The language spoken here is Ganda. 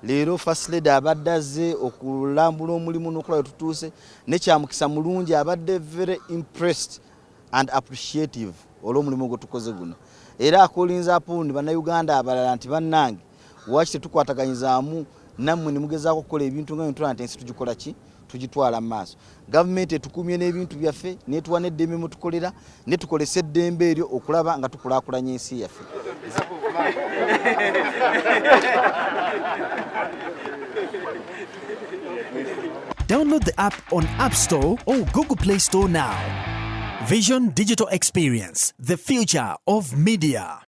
leero first lady abadde azze okulambula omulimu n'okulaba tutuuse nekyamukisa mulungi abadde very impressed and appreciative olw'omulimu gwe tukoze guno era akolinza apundi bannayuganda abalala nti bannange waki tetukwataganyizaamu nammwe ne mugezaako okukola ebintu nga ntula nti ensi tugikola ki tugitwala mu maaso gavumenti etukumye n'ebintu byaffe netuwa n'eddembe mu tukolera ne tukolesa eddembe eryo okulaba nga tukulaakulanya ensi yaffe. Download the app on App Store or Google Play Store now. Vision Digital Experience, the future of media.